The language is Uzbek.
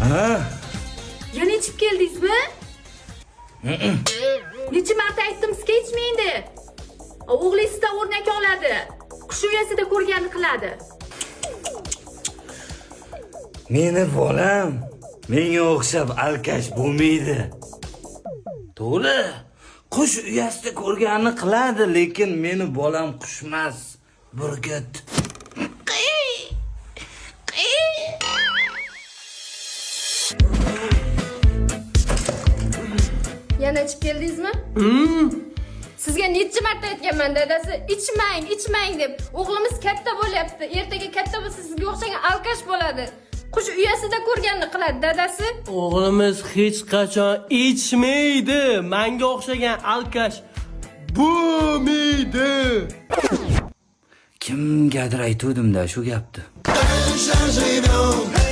Ha? Yana ichib keldingizmi? Necha marta aytdim sizga ichmaydi. O'g'lingiz sizdan o'rnak oladi. Qush uyasida ko'rganini qiladi. Meni bolam menga o'xshab alkash bo'lmaydi. To'g'ri, qush uyasida ko'rganini qiladi, lekin meni bolam qushmas, burgut. Yana ichib keldingizmi? Sizga necha marta aytganman dadasi, ichmang deb. O'g'limiz katta bo'lyapti. Ertaga katta bo'lsa sizga o'xshagan alkash bo'ladi. Qush uyasida ko'rganini qiladi dadasi. O'g'limiz hech qachon ichmaydi. Menga o'xshagan alkash bo'lmaydi. Kimgadir aytuvdim-da shu gapni. Un changement.